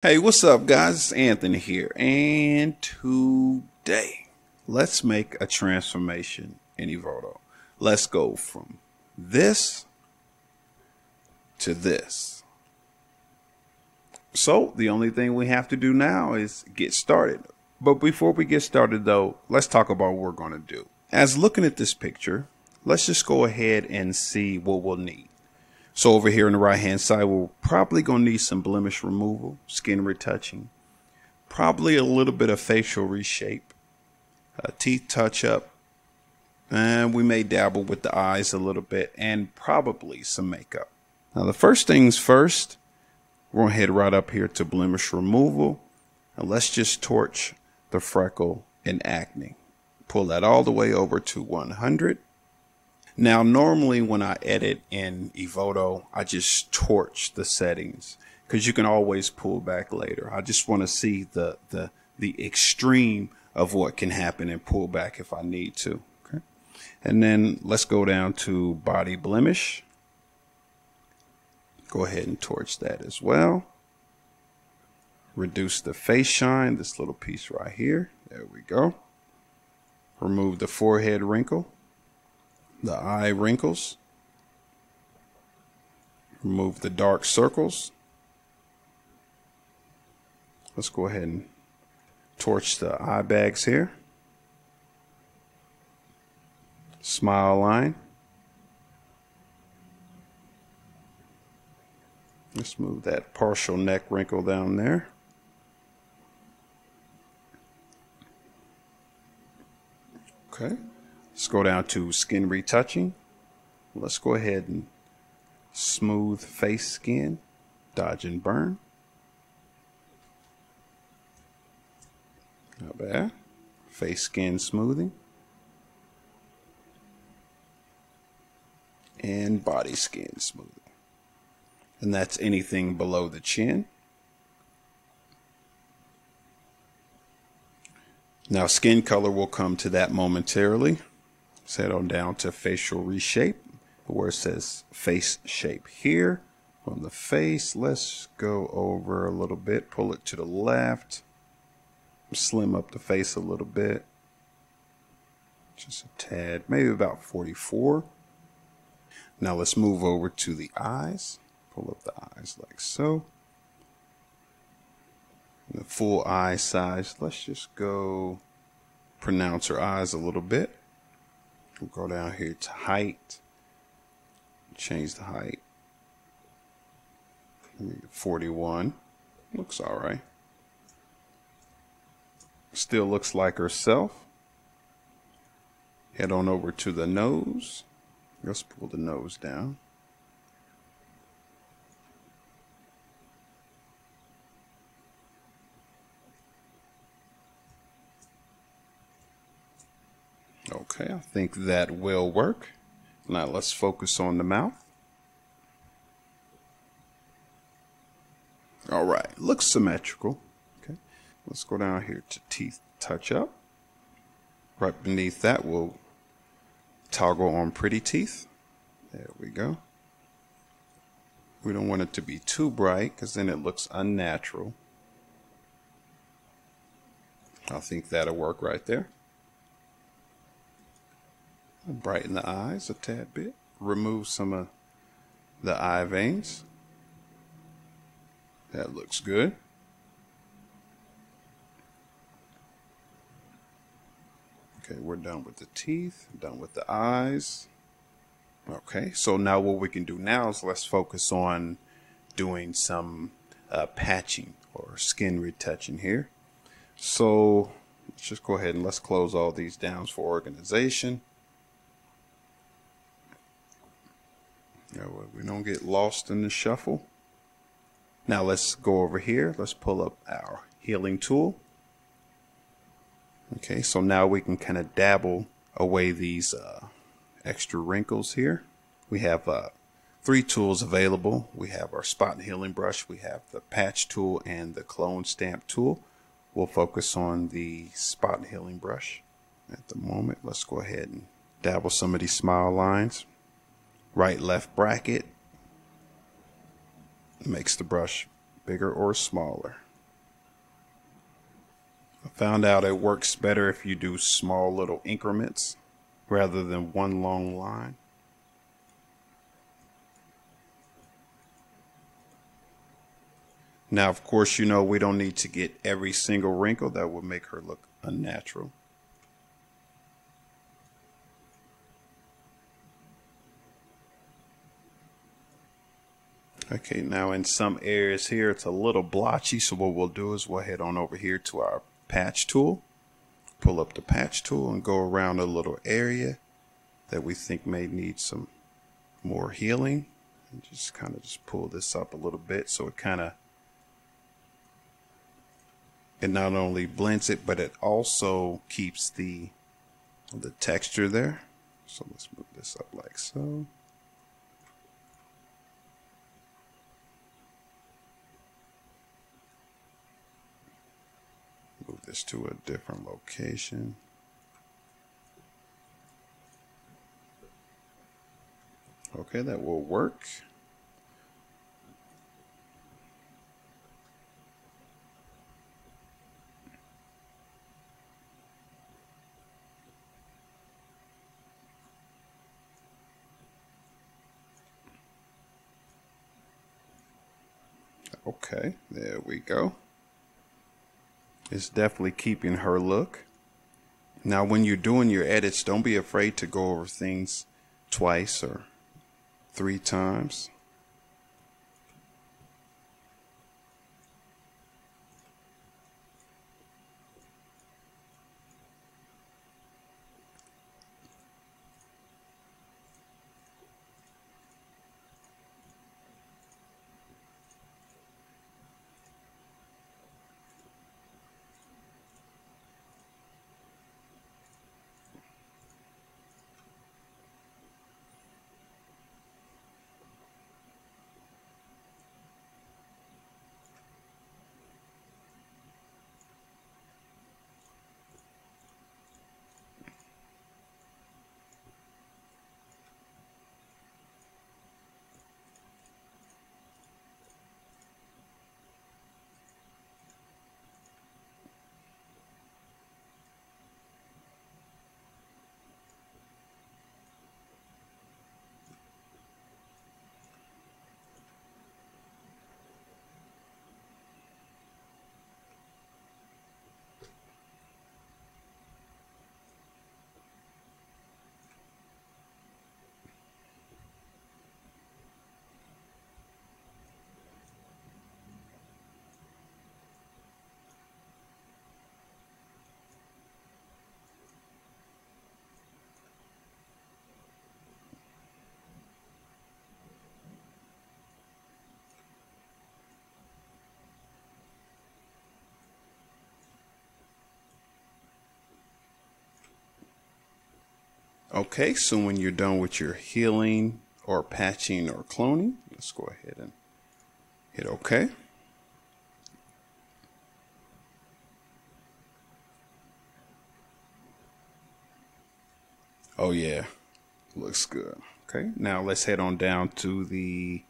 Hey, what's up, guys? It's Anthony here, and today let's make a transformation in Evoto. Let's go from this to this. So the only thing we have to do now is get started. But before we get started, though, let's talk about what we're going to do. As looking at this picture, let's just go ahead and see what we'll need. So over here on the right hand side, we're probably going to need some blemish removal, skin retouching, probably a little bit of facial reshape, teeth touch up, and we may dabble with the eyes a little bit, and probably some makeup. Now the first things first, we're going to head right up here to blemish removal, and let's just torch the freckle and acne. Pull that all the way over to 100. Now, normally when I edit in Evoto, I just torch the settings because you can always pull back later. I just want to see the extreme of what can happen and pull back if I need to. Okay. And then let's go down to body blemish. Go ahead and torch that as well. Reduce the face shine, this little piece right here. There we go. Remove the forehead wrinkle. The eye wrinkles, remove the dark circles. Let's go ahead and torch the eye bags here. Smile line. Let's move that partial neck wrinkle down there. Okay. Let's go down to skin retouching. Let's go ahead and smooth face skin, dodge and burn. Not bad. Face skin smoothing. And body skin smoothing. And that's anything below the chin. Now skin color will come to that momentarily. Head on down to facial reshape where it says face shape here. On the face, let's go over a little bit, pull it to the left, slim up the face a little bit, just a tad, maybe about 44. Now let's move over to the eyes, pull up the eyes like so. And the full eye size, let's just go pronounce her eyes a little bit. We'll go down here to height, change the height, 41, looks all right. Still looks like herself. Head on over to the nose. Let's pull the nose down. Okay, I think that will work. Now let's focus on the mouth. All right, looks symmetrical. Okay, let's go down here to teeth touch up. Right beneath that, we'll toggle on pretty teeth. There we go. We don't want it to be too bright because then it looks unnatural. I think that'll work right there. Brighten the eyes a tad bit. Remove some of the eye veins. That looks good. Okay, we're done with the teeth, done with the eyes. Okay, so now what we can do now is let's focus on doing some patching or skin retouching here. So let's just go ahead and let's close all these down for organization. We don't get lost in the shuffle. Now let's go over here. Let's pull up our healing tool. Okay, so now we can kind of dabble away these extra wrinkles here. We have 3 tools available. We have our spot healing brush, we have the patch tool, and the clone stamp tool. We'll focus on the spot healing brush at the moment. Let's go ahead and dabble some of these smile lines. Right left bracket makes the brush bigger or smaller. I found out it works better if you do small little increments rather than one long line. Now, of course, you know we don't need to get every single wrinkle. That would make her look unnatural. Okay, now in some areas here, it's a little blotchy. So what we'll do is we'll head on over here to our patch tool, pull up the patch tool and go around a little area that we think may need some more healing. And just kind of just pull this up a little bit so it not only blends it, but it also keeps the texture there. So let's move this up like so. Move this to a different location. Okay, that will work. Okay, there we go. It's definitely keeping her look. Now, when you're doing your edits, don't be afraid to go over things twice or 3 times. Okay, so when you're done with your healing or patching or cloning, let's go ahead and hit OK. Oh yeah, looks good. Okay, now let's head on down to the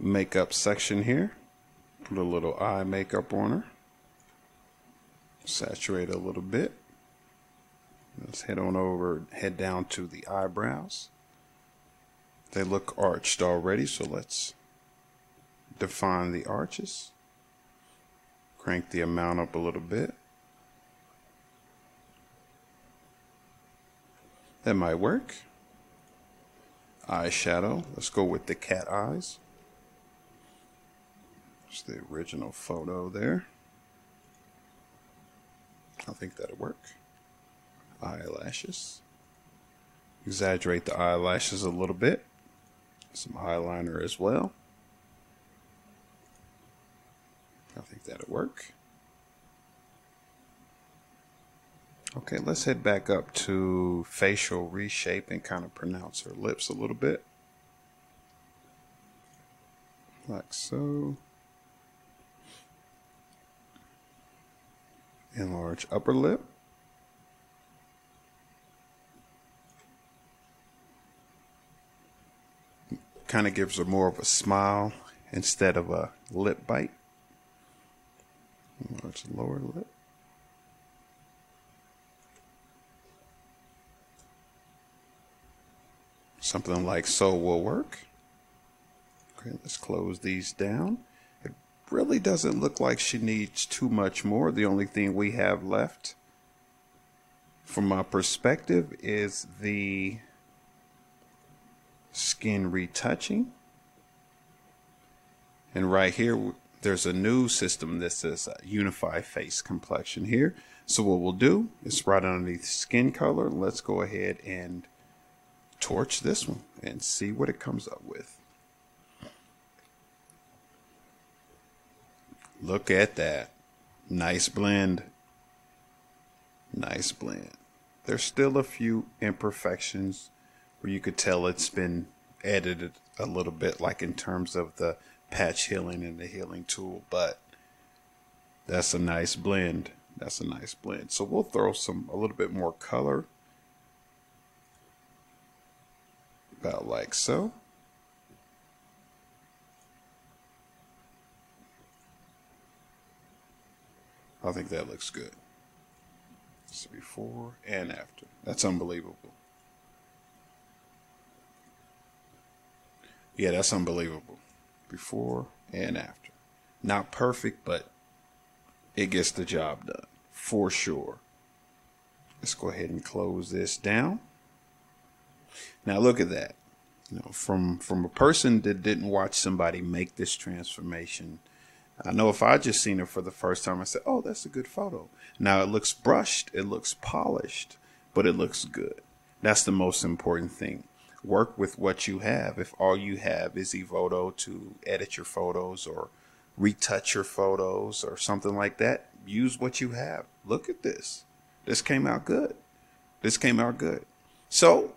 makeup section here. Put a little eye makeup on her. Saturate a little bit. Let's head down to the eyebrows. They look arched already, so let's define the arches. Crank the amount up a little bit. That might work. Eyeshadow. Let's go with the cat eyes. It's the original photo there. I think that'll work. Eyelashes. Exaggerate the eyelashes a little bit. Some eyeliner as well. I think that'll work. Okay, let's head back up to facial reshape and kind of pronounce her lips a little bit. Like so. Enlarge upper lip. Kind of gives her more of a smile instead of a lip bite. Enlarge the lower lip. Something like so will work. Okay, let's close these down. It really doesn't look like she needs too much more. The only thing we have left from my perspective is the skin retouching. And right here, there's a new system. This is a Unify face complexion here. So what we'll do is right underneath skin color, let's go ahead and torch this one and see what it comes up with. Look at that. Nice blend. Nice blend. There's still a few imperfections where you could tell it's been edited a little bit, like in terms of the patch healing and the healing tool, but that's a nice blend. That's a nice blend. So we'll throw a little bit more color, about like so. I think that looks good. So before and after. That's unbelievable. Yeah, that's unbelievable. Before and after. Not perfect, but it gets the job done for sure. Let's go ahead and close this down. Now look at that. You know, from a person that didn't watch somebody make this transformation, I know if I just seen it for the first time, I said, oh, that's a good photo. Now it looks brushed, it looks polished, but it looks good. That's the most important thing. Work with what you have. If all you have is Evoto to edit your photos or retouch your photos or something like that, use what you have. Look at this. This came out good. This came out good. So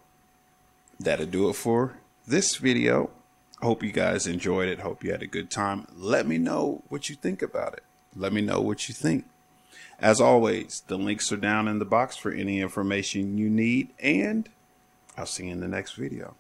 that'll do it for this video. I hope you guys enjoyed it. Hope you had a good time. Let me know what you think about it. Let me know what you think. As always, the links are down in the box for any information you need, and I'll see you in the next video.